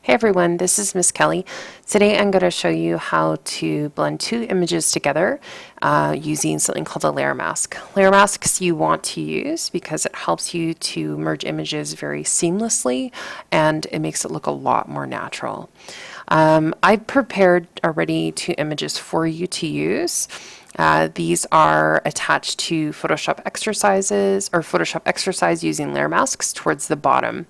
Hey everyone, this is Miss Kelly. Today I'm going to show you how to blend two images together using something called a layer mask. Layer masks you want to use because it helps you to merge images very seamlessly and it makes it look a lot more natural. I prepared already two images for you to use. These are attached to Photoshop exercises or Photoshop exercise using layer masks towards the bottom.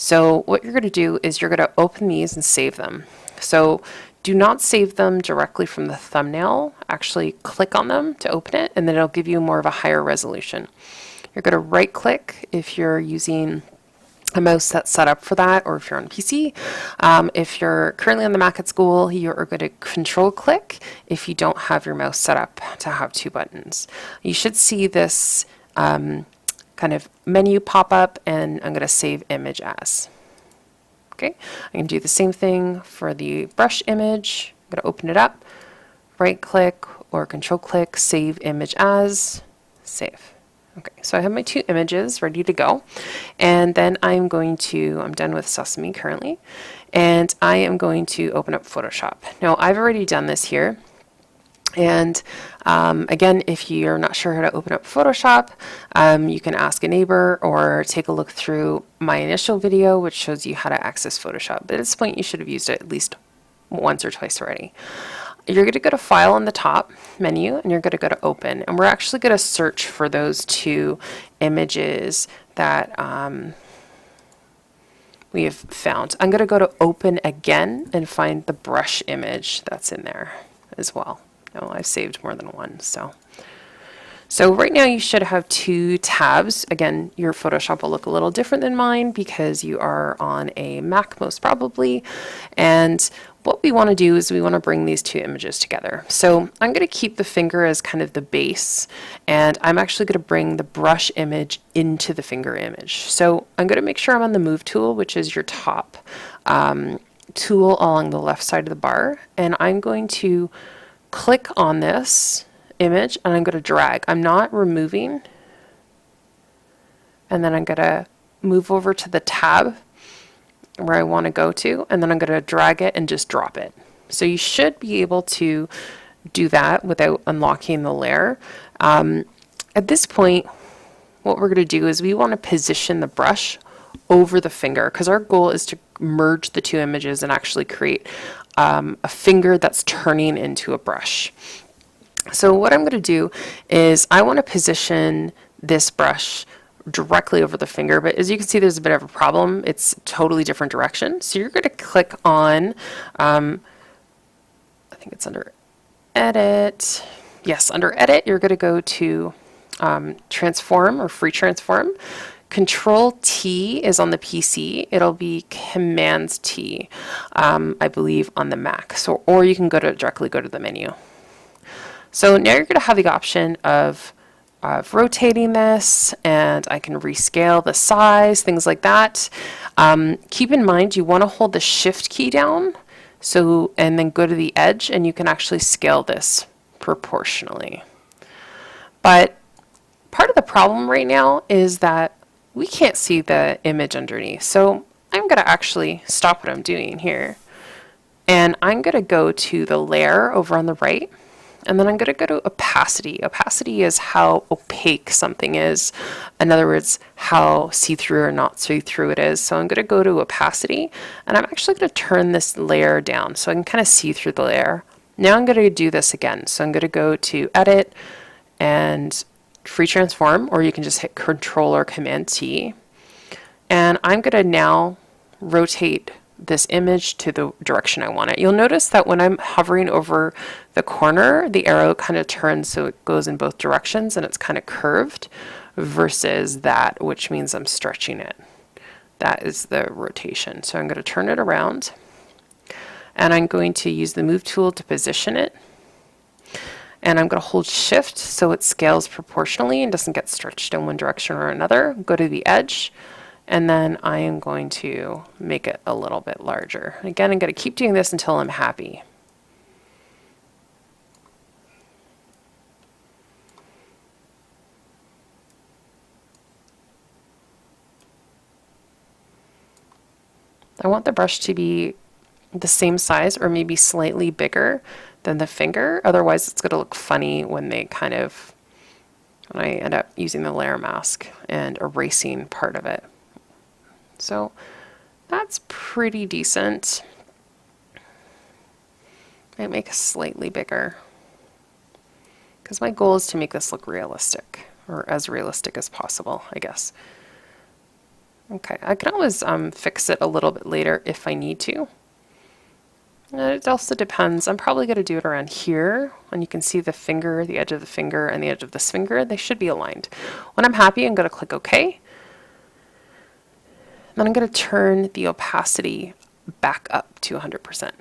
So what you're going to do is you're going to open these and save them. So do not save them directly from the thumbnail. Actually click on them to open it and then it'll give you more of a higher resolution. You're going to right click if you're using a mouse that's set up for that, or if you're on PC. If you're currently on the Mac at school, you're going to control click if you don't have your mouse set up to have two buttons. You should see this kind of menu pop up and I'm going to save image as. Okay, I can do the same thing for the brush image. I'm going to open it up, right click or control click, save image as, save. Okay, so I have my two images ready to go, and then I'm done with Sesame currently, and I am going to open up Photoshop. Now I've already done this here, and again, if you're not sure how to open up Photoshop, you can ask a neighbor or take a look through my initial video, which shows you how to access Photoshop. But at this point, you should have used it at least once or twice already. You're going to go to File on the top menu, and you're going to go to Open. And we're actually going to search for those two images that we have found. I'm going to go to Open again and find the brush image that's in there as well. No, I've saved more than one. So right now you should have two tabs. Again, your Photoshop will look a little different than mine because you are on a Mac most probably. And what we want to do is we want to bring these two images together. So I'm going to keep the finger as kind of the base, and I'm actually going to bring the brush image into the finger image. So I'm going to make sure I'm on the Move tool, which is your top tool along the left side of the bar, and I'm going to click on this image and I'm going to drag. I'm not removing, and then I'm going to move over to the tab where I want to go to, and then I'm going to drag it and just drop it. So you should be able to do that without unlocking the layer. At this point, what we're going to do is we want to position the brush over the finger, because our goal is to merge the two images and actually create a finger that's turning into a brush. So what I'm going to do is I want to position this brush directly over the finger, but as you can see, there's a bit of a problem. It's a totally different direction. So you're going to click on, I think it's under Edit. Yes, under Edit, you're going to go to Transform or Free Transform. Control T is on the PC. It'll be Command T, I believe, on the Mac. So, or you can directly go to the menu. So now you're going to have the option of rotating this, and I can rescale the size, things like that. Keep in mind you want to hold the Shift key down, and then go to the edge, and you can actually scale this proportionally. But part of the problem right now is that we can't see the image underneath. So I'm going to actually stop what I'm doing here, and I'm going to go to the layer over on the right. And then I'm going to go to opacity. Opacity is how opaque something is. In other words, how see-through or not see-through it is. So I'm going to go to opacity, and I'm actually going to turn this layer down so I can kind of see through the layer. Now I'm going to do this again. So I'm going to go to Edit and Free Transform, or you can just hit Control or Command T. And I'm going to now rotate this image to the direction I want it. You'll notice that when I'm hovering over the corner, the arrow kind of turns so it goes in both directions and it's kind of curved, versus that, which means I'm stretching it. That is the rotation. So I'm going to turn it around, and I'm going to use the Move tool to position it. And I'm going to hold Shift so it scales proportionally and doesn't get stretched in one direction or another. Go to the edge, and then I am going to make it a little bit larger. Again, I'm going to keep doing this until I'm happy. I want the brush to be the same size or maybe slightly bigger than the finger. Otherwise it's going to look funny when when I end up using the layer mask and erasing part of it. So that's pretty decent. Might make it slightly bigger because my goal is to make this look realistic, or as realistic as possible, I guess. Okay, I can always fix it a little bit later if I need to. It also depends. I'm probably going to do it around here, and you can see the finger, the edge of the finger, and the edge of this finger. They should be aligned. When I'm happy, I'm going to click OK. Then I'm going to turn the opacity back up to 100%.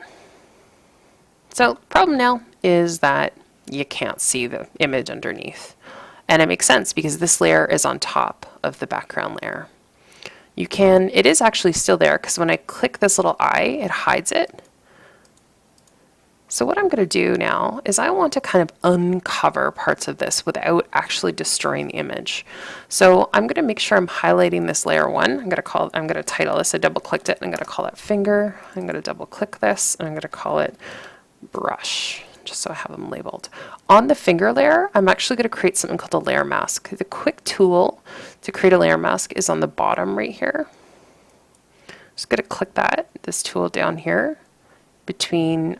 So the problem now is that you can't see the image underneath. And it makes sense because this layer is on top of the background layer. It is actually still there because when I click this little eye, it hides it. So what I'm going to do now is I want to kind of uncover parts of this without actually destroying the image. So I'm going to make sure I'm highlighting this layer 1. I'm going to title this, I double clicked it, and I'm going to call it finger. I'm going to double click this, and I'm going to call it brush, just so I have them labeled. On the finger layer, I'm actually going to create something called a layer mask. The quick tool to create a layer mask is on the bottom right here. Just going to click this tool down here between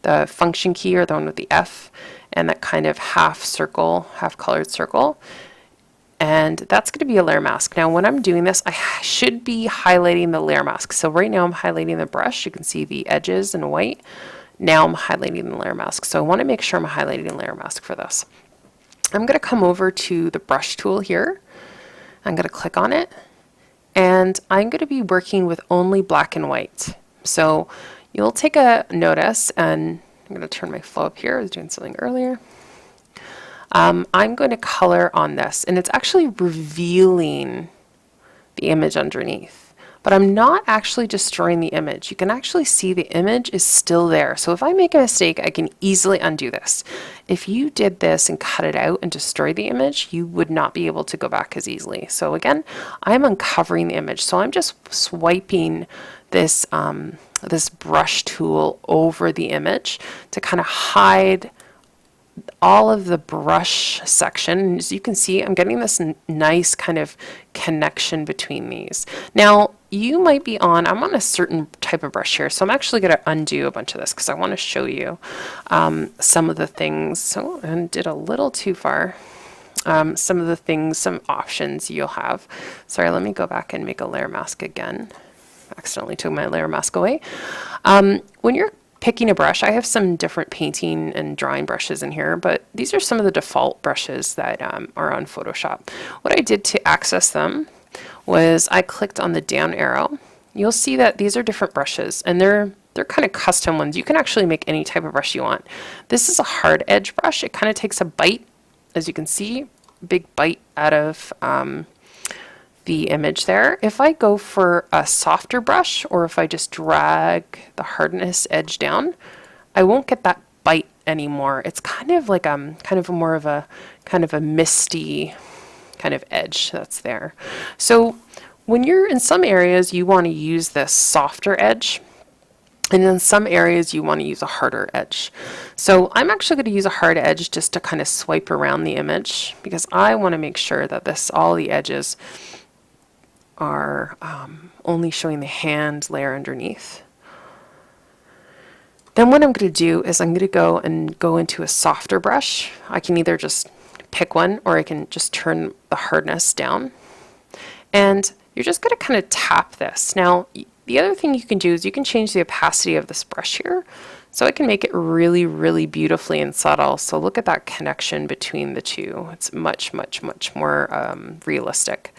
the function key, or the one with the F, and that kind of half colored circle. And that's going to be a layer mask. Now when I'm doing this, I should be highlighting the layer mask. So right now I'm highlighting the brush. You can see the edges in white. Now I'm highlighting the layer mask. So I want to make sure I'm highlighting the layer mask for this. I'm going to come over to the brush tool here. I'm going to click on it. And I'm going to be working with only black and white. So you'll take a notice, and I'm going to turn my flow up here. I was doing something earlier. I'm going to color on this, and it's actually revealing the image underneath. But I'm not actually destroying the image. You can actually see the image is still there. So if I make a mistake, I can easily undo this. If you did this and cut it out and destroy the image, you would not be able to go back as easily. So again, I'm uncovering the image. So I'm just swiping this this brush tool over the image to kind of hide all of the brush section. And as you can see, I'm getting this nice kind of connection between these. Now you might be I'm on a certain type of brush here, so I'm actually going to undo a bunch of this because I want to show you some of the things. So I did a little too far. Some of the things, some options you'll have. Sorry, let me go back and make a layer mask again. Accidentally took my layer mask away. When you're picking a brush, I have some different painting and drawing brushes in here, but these are some of the default brushes that are on Photoshop. What I did to access them was I clicked on the down arrow. You'll see that these are different brushes, and they're kind of custom ones. You can actually make any type of brush you want. This is a hard edge brush. It kind of takes a bite, as you can see, big bite out of the image there. If I go for a softer brush, or if I just drag the hardness edge down, I won't get that bite anymore. It's kind of like more of a kind of a misty kind of edge that's there. So when you're in some areas, you want to use this softer edge, and in some areas you want to use a harder edge. So I'm actually going to use a hard edge just to kind of swipe around the image, because I want to make sure that all the edges are only showing the hand layer underneath. Then what I'm going to do is I'm going to go into a softer brush. I can either just pick one, or I can just turn the hardness down. And you're just going to kind of tap this. Now, the other thing you can do is you can change the opacity of this brush here. So I can make it really, really beautifully and subtle. So look at that connection between the two. It's much, much, much more realistic.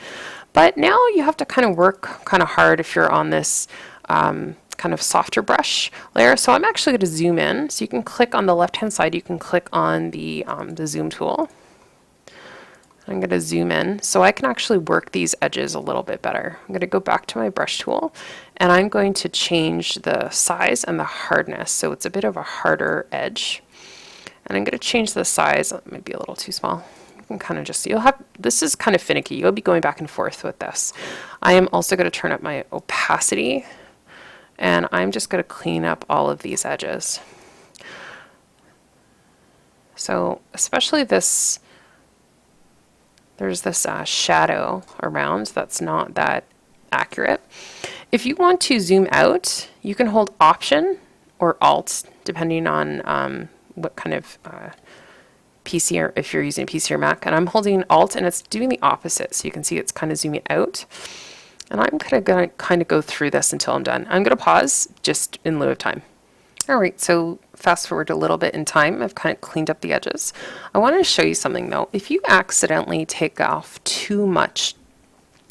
But now you have to kind of work kind of hard if you're on this kind of softer brush layer. So I'm actually going to zoom in. So you can click on the left-hand side. You can click on the zoom tool. I'm going to zoom in so I can actually work these edges a little bit better. I'm going to go back to my brush tool, and I'm going to change the size and the hardness. So it's a bit of a harder edge. And I'm going to change the size. It might be a little too small. can kind of just, this is kind of finicky. You'll be going back and forth with this. I am also going to turn up my opacity, and I'm just going to clean up all of these edges. So especially this, there's this shadow around that's not that accurate. If you want to zoom out, you can hold Option or Alt, depending on what kind of PC, or if you're using a PC or Mac. And I'm holding Alt, and it's doing the opposite. So you can see it's kind of zooming out. And I'm going to kind of go through this until I'm done. I'm going to pause just in lieu of time. All right, so fast forward a little bit in time. I've kind of cleaned up the edges. I wanted to show you something though. If you accidentally take off too much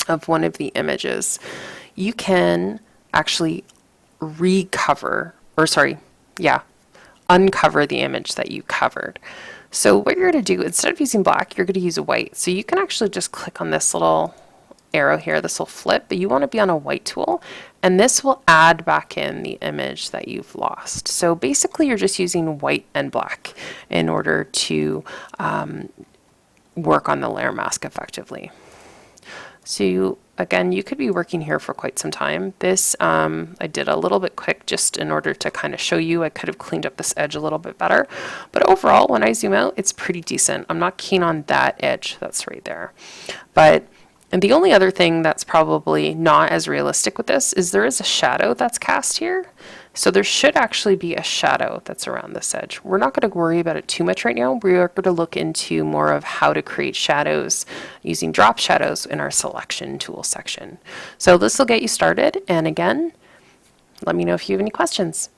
of one of the images, you can actually uncover the image that you covered. So what you're going to do, instead of using black, you're going to use a white. So you can actually just click on this little arrow here, this will flip, but you want to be on a white tool, and this will add back in the image that you've lost. So basically you're just using white and black in order to work on the layer mask effectively. So again, you could be working here for quite some time. This I did a little bit quick just in order to kind of show you. I could have cleaned up this edge a little bit better, but overall when I zoom out, it's pretty decent. I'm not keen on that edge that's right there. And the only other thing that's probably not as realistic with this is there is a shadow that's cast here. So there should actually be a shadow that's around this edge. We're not going to worry about it too much right now. We are going to look into more of how to create shadows using drop shadows in our selection tool section. So this will get you started. And again, let me know if you have any questions.